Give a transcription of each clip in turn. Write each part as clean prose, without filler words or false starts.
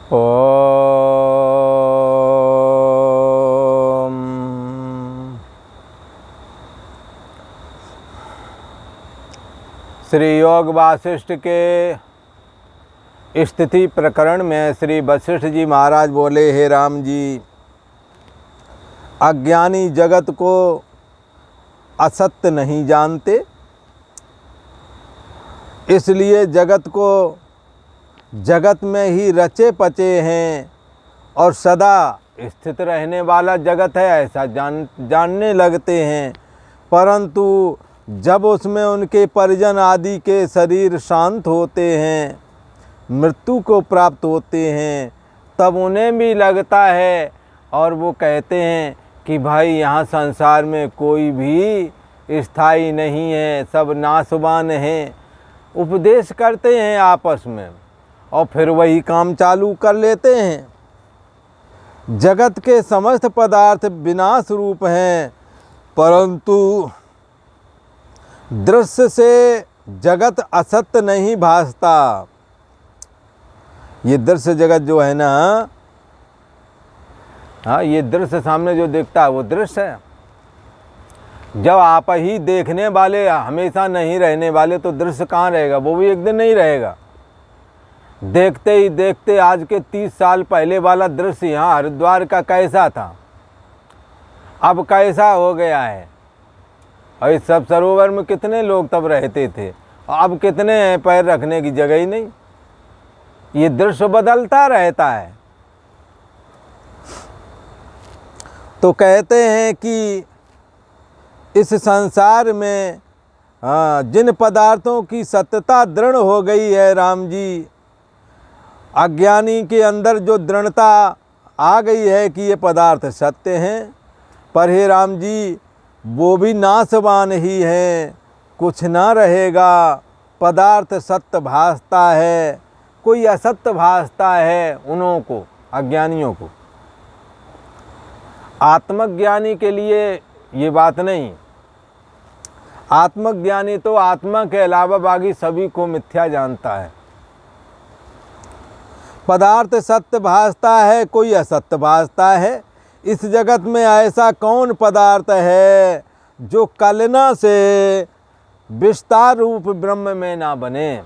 ओम। श्री योग वासिष्ठ के स्थिति प्रकरण में श्री वशिष्ठ जी महाराज बोले, हे राम जी, अज्ञानी जगत को असत्य नहीं जानते, इसलिए जगत को जगत में ही रचे पचे हैं और सदा स्थित रहने वाला जगत है ऐसा जानने लगते हैं। परंतु जब उसमें उनके परिजन आदि के शरीर शांत होते हैं, मृत्यु को प्राप्त होते हैं, तब उन्हें भी लगता है और वो कहते हैं कि भाई यहाँ संसार में कोई भी स्थायी नहीं है, सब नाशवान हैं। उपदेश करते हैं आपस में और फिर वही काम चालू कर लेते हैं। जगत के समस्त पदार्थ विनाश रूप हैं, परंतु दृश्य से जगत असत्य नहीं भासता। ये दृश्य जगत जो है ना, हाँ, ये दृश्य सामने जो दिखता है वो दृश्य है। जब आप ही देखने वाले हमेशा नहीं रहने वाले तो दृश्य कहाँ रहेगा, वो भी एक दिन नहीं रहेगा। देखते ही देखते आज के 30 साल पहले वाला दृश्य यहाँ हरिद्वार का कैसा था, अब कैसा हो गया है। और इस सब सरोवर में कितने लोग तब रहते थे, अब कितने हैं, पैर रखने की जगह ही नहीं। ये दृश्य बदलता रहता है। तो कहते हैं कि इस संसार में जिन पदार्थों की सत्यता दृढ़ हो गई है, राम जी, अज्ञानी के अंदर जो दृढ़ता आ गई है कि ये पदार्थ सत्य हैं, पर हे राम जी वो भी नाशवान ही हैं, कुछ ना रहेगा। पदार्थ सत्य भासता है, कोई असत्य भासता है उन्हों को, अज्ञानियों को। आत्मज्ञानी के लिए ये बात नहीं। आत्मज्ञानी तो आत्मा के अलावा बाकी सभी को मिथ्या जानता है। पदार्थ सत्य भासता है, कोई असत्य भासता है। इस जगत में ऐसा कौन पदार्थ है जो कल्पना से विस्तार रूप ब्रह्म में ना बने।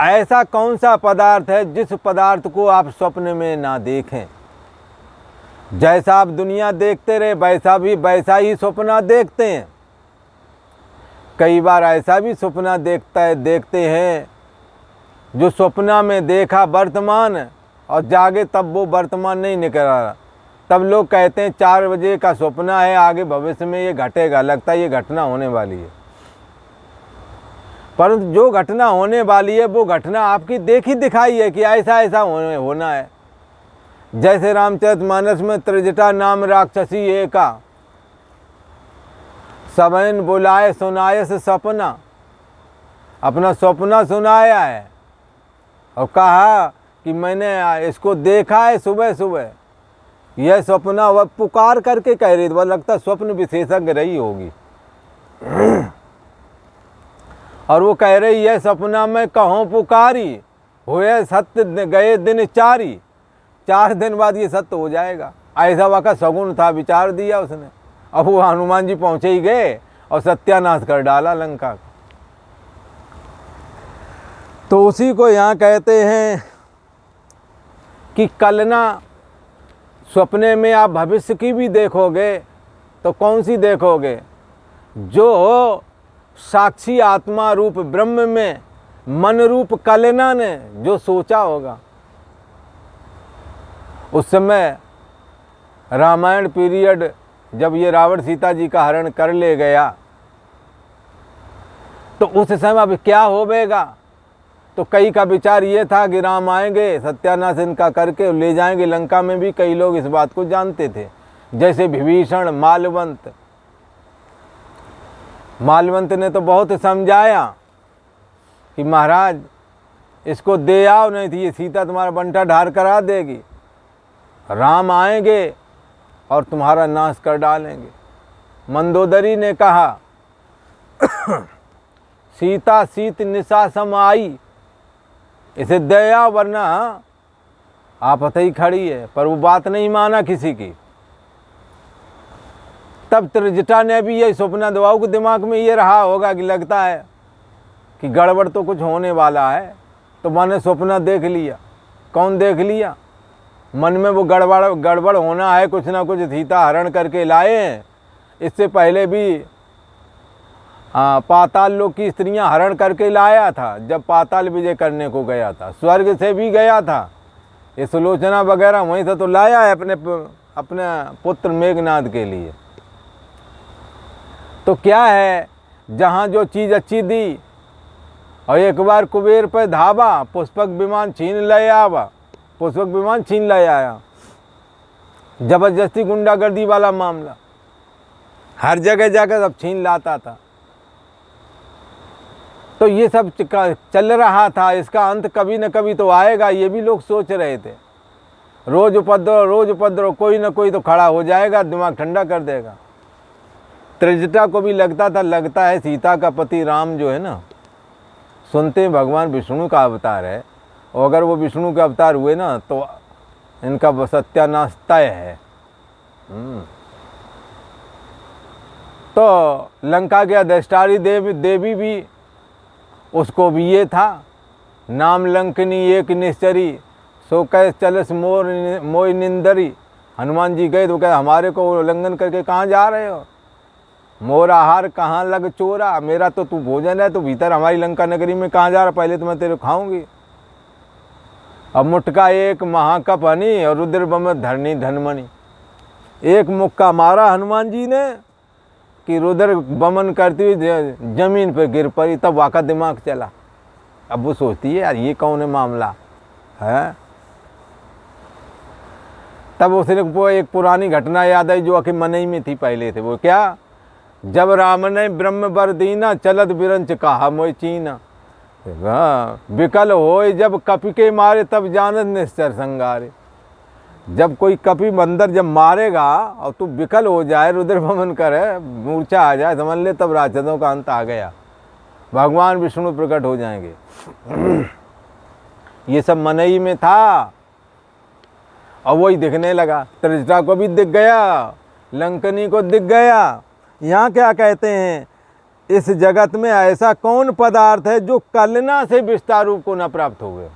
ऐसा कौन सा पदार्थ है जिस पदार्थ को आप स्वप्न में ना देखें। जैसा आप दुनिया देखते रहे वैसा ही सपना देखते हैं। कई बार ऐसा भी सपना देखते हैं जो सपना में देखा वर्तमान और जागे तब वो वर्तमान नहीं निकल रहा। तब लोग कहते हैं 4 बजे का सपना है, आगे भविष्य में ये घटेगा, लगता है ये घटना होने वाली है। परंतु जो घटना होने वाली है वो घटना आपकी देखी दिखाई है कि ऐसा ऐसा होना है। जैसे रामचरितमानस में त्रिजटा नाम राक्षसी एका, सबन बुलाए सुनाए से सपना, अपना सपना सुनाया है और कहा कि मैंने इसको देखा है सुबह सुबह। यह सपना वह पुकार करके कह रही थी, वह लगता स्वप्न विशेषज्ञ रही होगी। और वो कह रही है सपना में कहूँ पुकारी, हुए सत्य गए दिन 4 दिन बाद ये सत्य हो जाएगा। ऐसा वाका सगुन था, विचार दिया उसने। अब वो हनुमान जी पहुँचे ही गए और सत्यानाश कर डाला लंका का। तो उसी को यहाँ कहते हैं कि कल्पना, सपने में आप भविष्य की भी देखोगे तो कौन सी देखोगे, जो हो साक्षी आत्मा रूप ब्रह्म में मन रूप कल्पना ने जो सोचा होगा। उस समय रामायण पीरियड जब ये रावण सीता जी का हरण कर ले गया तो उस समय अब क्या होवेगा। तो कई का विचार ये था कि राम आएंगे, सत्यानाश इनका करके ले जाएंगे लंका में। भी कई लोग इस बात को जानते थे, जैसे विभीषण, मालवंत ने तो बहुत समझाया कि महाराज इसको दे आओ, नहीं तो ये सीता तुम्हारा बंटा ढार करा देगी। राम आएंगे और तुम्हारा नाश कर डालेंगे। मंदोदरी ने कहा सीता सीत निशा सम आई, इसे दया, वरना आपत ही खड़ी है। पर वो बात नहीं माना किसी की। तब त्रिजटा ने भी यही सपना दवाऊ के दिमाग में ये रहा होगा कि लगता है कि गड़बड़ तो कुछ होने वाला है, तो मैंने सपना देख लिया। कौन देख लिया? मन में वो गड़बड़ होना है, कुछ ना कुछ सीता हरण करके लाए हैं। इससे पहले भी पाताल लोक की स्त्रियां हरण करके लाया था, जब पाताल विजय करने को गया था। स्वर्ग से भी गया था, ये सुलोचना वगैरह वहीं से तो लाया है अपने पुत्र मेघनाद के लिए। तो क्या है, जहाँ जो चीज़ अच्छी दी और एक बार कुबेर पर धावा, पुष्पक विमान छीन ले आवा, पुष्पक विमान छीन ले आया। जबरदस्ती गुंडागर्दी वाला मामला, हर जगह जाकर सब छीन लाता था। तो ये सब चल रहा था, इसका अंत कभी न कभी तो आएगा, ये भी लोग सोच रहे थे। रोज उपद्रव, कोई न कोई तो खड़ा हो जाएगा, दिमाग ठंडा कर देगा। त्रिजटा को भी लगता है सीता का पति राम जो है ना, सुनते हैं भगवान विष्णु का अवतार है, और अगर वो विष्णु का अवतार हुए ना तो इनका सत्यानाश तय है। तो लंका के अधिष्ठात्री देवी भी, उसको भी ये था, नाम लंकनी एक निश्चरी, सो कह चलस मोय निंदरी। हनुमान जी गए तो कहे हमारे को उल्लंघन करके कहाँ जा रहे हो, मोर आहार कहाँ लग चोरा, मेरा तो तू भोजन है, तो भीतर हमारी लंका नगरी में कहाँ जा रहा, पहले तो मैं तेरे खाऊंगी। अब मुटका एक महाकप हनी और रुद्र बम धरनी धनमणि। एक मुक्का मारा हनुमान जी ने कि रुद्र बमन करती हुई जमीन पर गिर पड़ी, तब वाका दिमाग चला। अब वो सोचती है यार ये कौन है मामला है। तब उसने वो एक पुरानी घटना याद आई जो आखिर मनई में थी पहले थे। वो क्या, जब राम ने ब्रह्म वर दीना, चलत बिरंच कहा मोय चीना। विकल होए जब कपि के मारे, तब जानत निश्चर संगारे। जब कोई कपि बंदर जब मारेगा और तू विकल हो जाए, रुद्र भमन करे, मूर्छा आ जाए, समझ ले तब राक्षसों का अंत आ गया, भगवान विष्णु प्रकट हो जाएंगे। ये सब मनई में था और वही दिखने लगा। त्रिजटा को भी दिख गया, लंकनी को दिख गया। यहाँ क्या कहते हैं, इस जगत में ऐसा कौन पदार्थ है जो कलना से विस्तार रूप को न प्राप्त हो गए।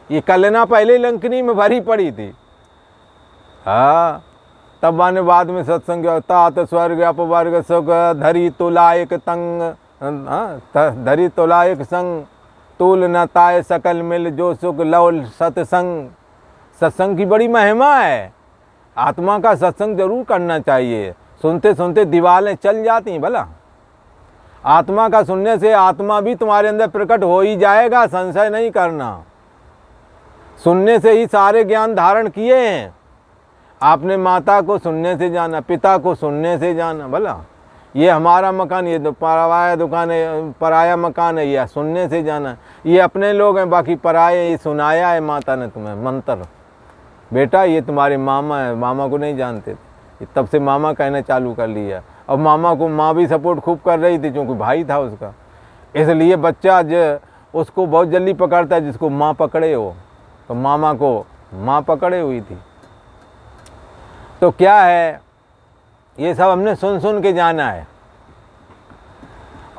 ये कलना पहले लंकनी में भरी पड़ी थी। हाँ, तब माने बाद में सत्संग तात स्वर्ग अपवर्ग सुख धरी तुलायक तंग, धरी तुलायक संग तुल न ताय सकल मिल, जो सुख लव सत्संग। सत्संग की बड़ी महिमा है, आत्मा का सत्संग जरूर करना चाहिए। सुनते सुनते दीवारें चल जाती हैं भला। आत्मा का सुनने से आत्मा भी तुम्हारे अंदर प्रकट हो ही जाएगा, संशय नहीं करना। सुनने से ही सारे ज्ञान धारण किए हैं। आपने माता को सुनने से जाना, पिता को सुनने से जाना भला। ये हमारा मकान, ये पराया दुकान है, पराया मकान है, ये सुनने से जाना। ये अपने लोग हैं, बाकी पराये, ये सुनाया है माता ने तुम्हें मंत्र। बेटा ये तुम्हारे मामा है, मामा को नहीं जानते थे, तब से मामा कहना चालू कर लिया। और मामा को माँ भी सपोर्ट खूब कर रही थी क्योंकि भाई था उसका। इसलिए बच्चा उसको बहुत जल्दी पकड़ता है जिसको माँ पकड़े हो। तो मामा को माँ पकड़े हुई थी। तो क्या है, ये सब हमने सुन सुन के जाना है।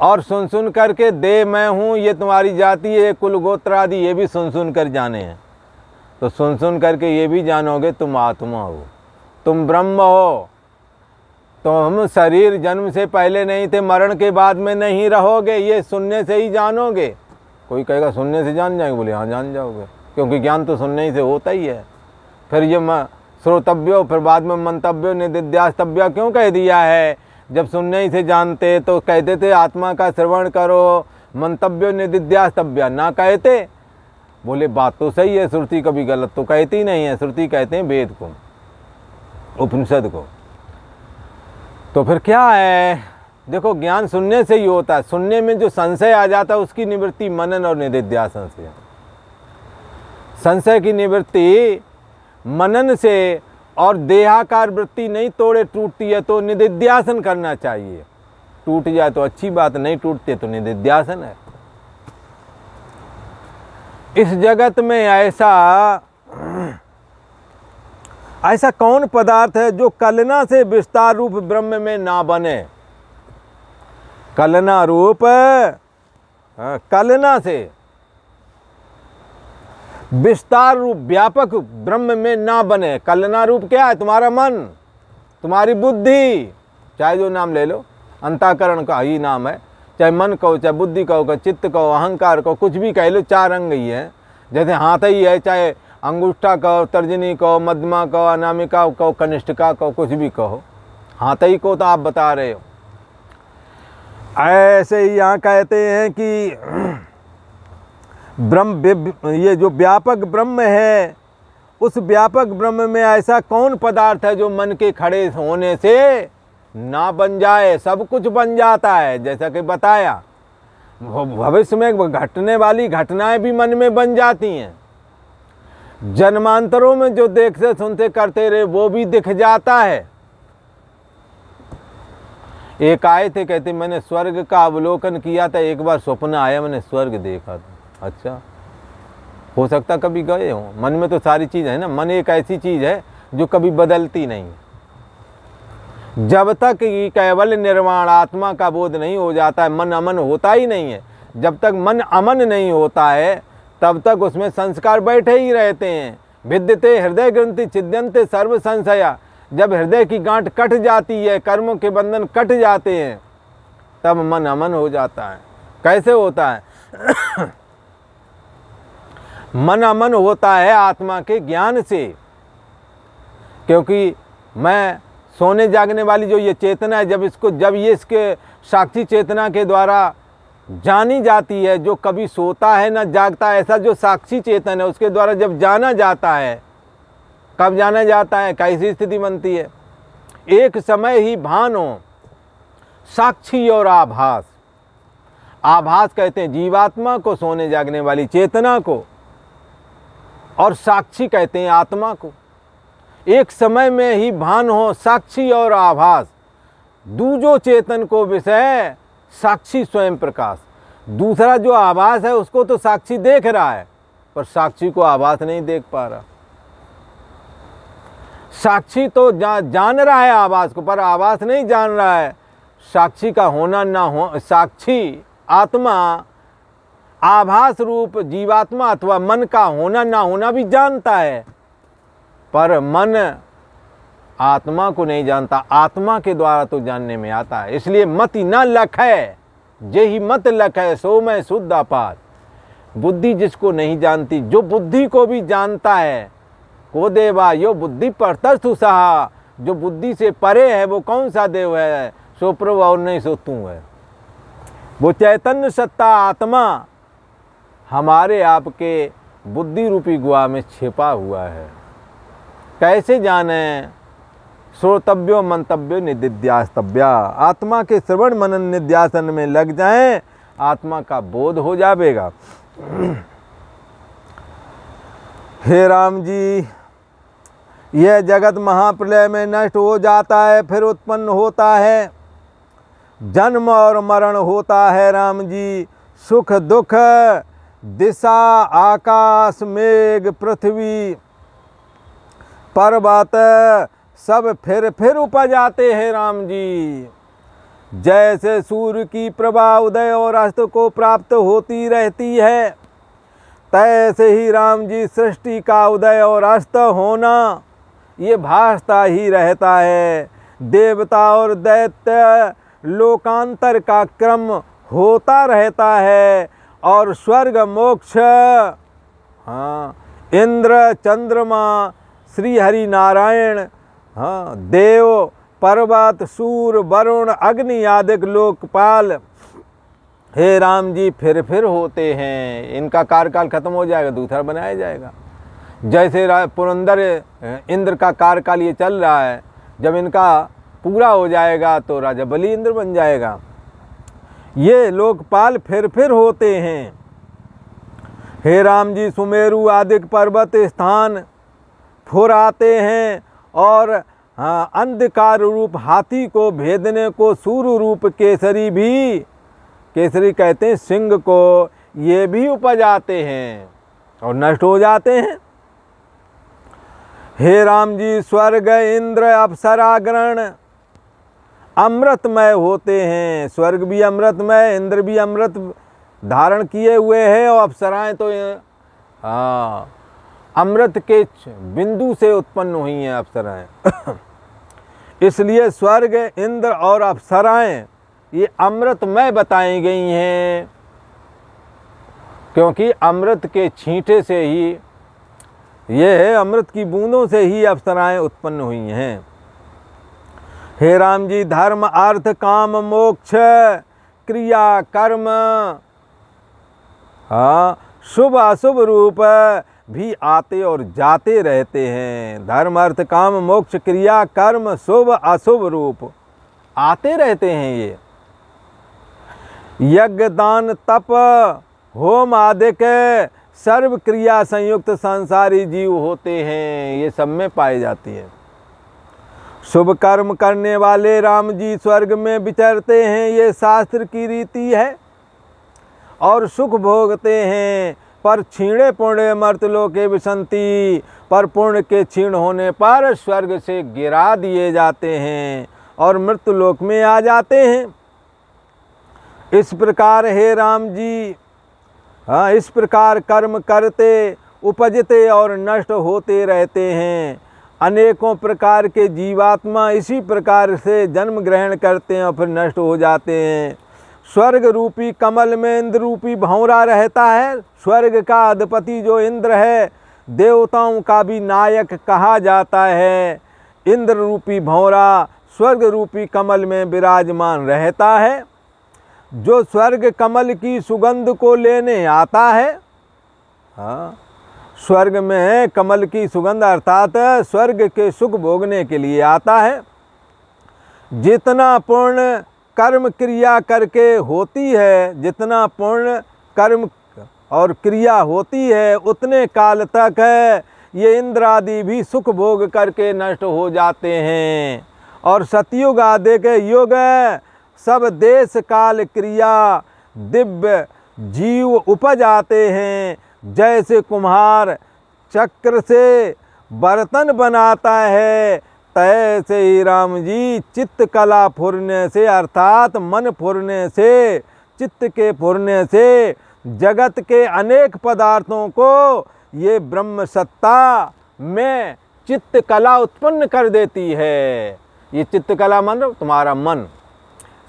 और सुन सुन करके दे मैं हूँ, ये तुम्हारी जाति है, कुल गोत्र आदि, ये भी सुन सुन कर जाने हैं। तो सुन सुन करके ये भी जानोगे तुम आत्मा हो, तुम ब्रह्म हो। तो हम शरीर जन्म से पहले नहीं थे, मरण के बाद में नहीं रहोगे, ये सुनने से ही जानोगे। कोई कहेगा सुनने से जान जाएंगे, बोले हाँ जान जाओगे, क्योंकि ज्ञान तो सुनने ही से होता ही है। फिर ये श्रोतव्यो, फिर बाद में मंतव्यो निदिध्यास्तव्य क्यों कह दिया है? जब सुनने ही से जानते तो कहते थे आत्मा का श्रवण करो, मंतव्यो निदिध्यास्तव्य ना कहते। बोले बात तो सही है, श्रुति कभी गलत तो कहती नहीं है। श्रुति कहते हैं वेद को, उपनिषद को। तो फिर क्या है, देखो ज्ञान सुनने से ही होता है। सुनने में जो संशय आ जाता है उसकी निवृत्ति मनन और निदिध्यासन से। संशय की निवृत्ति मनन से, और देहाकार वृत्ति नहीं तोड़े टूटती है तो निदिध्यासन करना चाहिए। टूट जाए तो अच्छी बात, नहीं टूटते तो निदिध्यासन है। इस जगत में ऐसा कौन पदार्थ है जो कलना से विस्तार रूप ब्रह्म में ना बने। कलना रूप, कलना से विस्तार रूप व्यापक ब्रह्म में ना बने। कलना रूप क्या है? तुम्हारा मन, तुम्हारी बुद्धि, चाहे जो नाम ले लो, अंतःकरण का ही नाम है, चाहे मन कहो, चाहे बुद्धि कहो, चित्त कहो, अहंकार कहो, कुछ भी कह लो, चार अंग ही है। जैसे हाथ ही है, चाहे अंगूठा कहो, तर्जनी कहो, मध्यमा कहो, अनामिका कहो, कनिष्ठिका कहो, कुछ भी कहो, हाथ ही को तो आप बता रहे हो। ऐसे ही यहाँ कहते हैं कि ब्रह्म, ये जो व्यापक ब्रह्म है, उस व्यापक ब्रह्म में ऐसा कौन पदार्थ है जो मन के खड़े होने से ना बन जाए। सब कुछ बन जाता है, जैसा कि बताया। भविष्य में घटने वाली घटनाएं भी मन में बन जाती हैं। जन्मांतरों में जो देखते सुनते करते रहे वो भी दिख जाता है। एक आए थे, कहते मैंने स्वर्ग का अवलोकन किया था, एक बार स्वप्न आया, मैंने स्वर्ग देखा था। अच्छा, हो सकता कभी गए हो। मन में तो सारी चीज़ है ना। मन एक ऐसी चीज़ है जो कभी बदलती नहीं। जब तक ये केवल निर्वाण आत्मा का बोध नहीं हो जाता है, मन अमन होता ही नहीं है। जब तक मन अमन नहीं होता है तब तक उसमें संस्कार बैठे ही रहते हैं। भिद्यते हृदय ग्रंथि छिद्यन्ते सर्व संशया। जब हृदय की गांठ कट जाती है, कर्मों के बंधन कट जाते हैं, तब मन अमन हो जाता है। कैसे होता है? मन अमन होता है आत्मा के ज्ञान से। क्योंकि मैं सोने जागने वाली जो ये चेतना है, जब ये इसके साक्षी चेतना के द्वारा जानी जाती है, जो कभी सोता है ना जागता है, ऐसा जो साक्षी चेतन है उसके द्वारा जब जाना जाता है, कब जाना जाता है, कैसी स्थिति बनती है? एक समय ही भान हो, साक्षी और आभास। आभास कहते हैं जीवात्मा को, सोने जागने वाली चेतना को, और साक्षी कहते हैं आत्मा को। एक समय में ही भान हो, साक्षी और आभास। दूजो चेतन को विषय, साक्षी स्वयं प्रकाश। दूसरा जो आभास है उसको तो साक्षी देख रहा है, पर साक्षी को आभास नहीं देख पा रहा। साक्षी तो जान रहा है आभास को, पर आभास नहीं जान रहा है। साक्षी का होना ना हो, साक्षी आत्मा आभास रूप जीवात्मा अथवा मन का होना ना होना भी जानता है, पर मन आत्मा को नहीं जानता। आत्मा के द्वारा तो जानने में आता है। इसलिए मति न लख है, जे ही मत लख है, सो मैं शुद्ध अपार। बुद्धि जिसको नहीं जानती, जो बुद्धि को भी जानता है, को देवा यो बुद्धि परतर सुसहा। जो बुद्धि से परे है वो कौन सा देव है? सो प्रभु और नहीं सो तू है। वो चैतन्य सत्ता आत्मा हमारे आपके बुद्धि रूपी गुहा में छिपा हुआ है। कैसे जाने? श्रोतव्यो मंतव्यो निदिध्यास्तव्या। आत्मा के श्रवण मनन निध्यासन में लग जाएं, आत्मा का बोध हो जाएगा। हे राम जी, यह जगत महाप्रलय में नष्ट हो जाता है, फिर उत्पन्न होता है, जन्म और मरण होता है। राम जी, सुख दुख, दिशा, आकाश, मेघ, पृथ्वी, पर्वत सब फिर उपज आते हैं। राम जी, जैसे सूर्य की प्रभा उदय और अस्त को प्राप्त होती रहती है, तैसे ही राम जी सृष्टि का उदय और अस्त होना ये भासता ही रहता है। देवता और दैत्य लोकांतर का क्रम होता रहता है, और स्वर्ग मोक्ष, हाँ, इंद्र चंद्रमा, श्री हरि नारायण, हाँ, देव, पर्वत, सूर्य, वरुण, अग्नि आदि लोकपाल, हे राम जी फिर होते हैं। इनका कार्यकाल खत्म हो जाएगा, दूसरा बनाया जाएगा। जैसे पुरंदर इंद्र का कार्यकाल ये चल रहा है, जब इनका पूरा हो जाएगा तो राजा बलि इंद्र बन जाएगा। ये लोकपाल फिर होते हैं। हे राम जी, सुमेरु आदि पर्वत स्थान फुर आते हैं, और अंधकार रूप हाथी को भेदने को सूर्य रूप केसरी भी, केसरी कहते हैं सिंह को, ये भी उपज आते हैं। और नष्ट हो जाते हैं। हे राम जी, स्वर्ग इंद्र अप्सरागण अमृतमय होते हैं। स्वर्ग भी अमृतमय, इंद्र भी अमृत धारण किए हुए हैं, और अप्सराएं तो अमृत के बिंदु से उत्पन्न हुई हैं अप्सराएं। इसलिए स्वर्ग, इंद्र और अप्सराएं ये अमृतमय बताई गई हैं, क्योंकि अमृत के छींटे से ही, ये अमृत की बूंदों से ही अप्सराएं उत्पन्न हुई हैं। हे राम जी, धर्म अर्थ काम मोक्ष क्रिया कर्म शुभ अशुभ रूप भी आते और जाते रहते हैं। धर्म अर्थ काम मोक्ष क्रिया कर्म शुभ अशुभ रूप आते रहते हैं। ये यज्ञ दान तप होम आदि के सर्व क्रिया संयुक्त संसारी जीव होते हैं, ये सब में पाए जाती है। शुभ कर्म करने वाले राम जी स्वर्ग में विचरते हैं, ये शास्त्र की रीति है, और सुख भोगते हैं। पर क्षीणे पुण्य मर्तलोके विसंति, पर पुण्य के क्षीण होने पर स्वर्ग से गिरा दिए जाते हैं और मृत्युलोक में आ जाते हैं। इस प्रकार हे राम जी, इस प्रकार कर्म करते उपजते और नष्ट होते रहते हैं। अनेकों प्रकार के जीवात्मा इसी प्रकार से जन्म ग्रहण करते हैं और फिर नष्ट हो जाते हैं। स्वर्ग रूपी कमल में इंद्र रूपी भंवरा रहता है। स्वर्ग का अधिपति जो इंद्र है, देवताओं का भी नायक कहा जाता है। इंद्र रूपी भंवरा स्वर्ग रूपी कमल में विराजमान रहता है। जो स्वर्ग कमल की सुगंध को लेने आता है, स्वर्ग में कमल की सुगंध अर्थात स्वर्ग के सुख भोगने के लिए आता है। जितना पूर्ण कर्म क्रिया करके होती है, जितना पूर्ण कर्म और क्रिया होती है, उतने काल तक ये इंद्र आदि भी सुख भोग करके नष्ट हो जाते हैं। और सतयुग आदि के युग सब देश काल क्रिया दिव्य जीव उपज आते हैं। जैसे कुम्हार चक्र से बर्तन बनाता है, तैसे ही राम जी चित्त कला फुरने से, अर्थात मन फुरने से, चित्त के फुरने से जगत के अनेक पदार्थों को ये ब्रह्म सत्ता में चित्त कला उत्पन्न कर देती है। ये चित्त कला मन तुम्हारा मन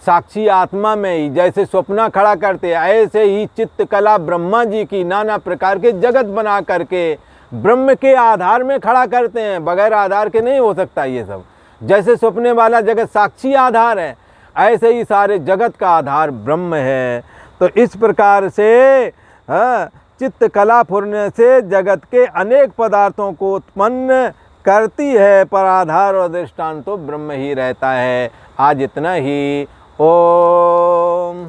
साक्षी आत्मा में ही जैसे स्वप्न खड़ा करते हैं, ऐसे ही चित्त कला ब्रह्मा जी की नाना प्रकार के जगत बना करके ब्रह्म के आधार में खड़ा करते हैं। बगैर आधार के नहीं हो सकता ये सब। जैसे स्वप्ने वाला जगत साक्षी आधार है, ऐसे ही सारे जगत का आधार ब्रह्म है। तो इस प्रकार से चित्त कला फुरने से जगत के अनेक पदार्थों को उत्पन्न करती है, पर आधार और दृष्टांत तो ब्रह्म ही रहता है। आज इतना ही। ओम।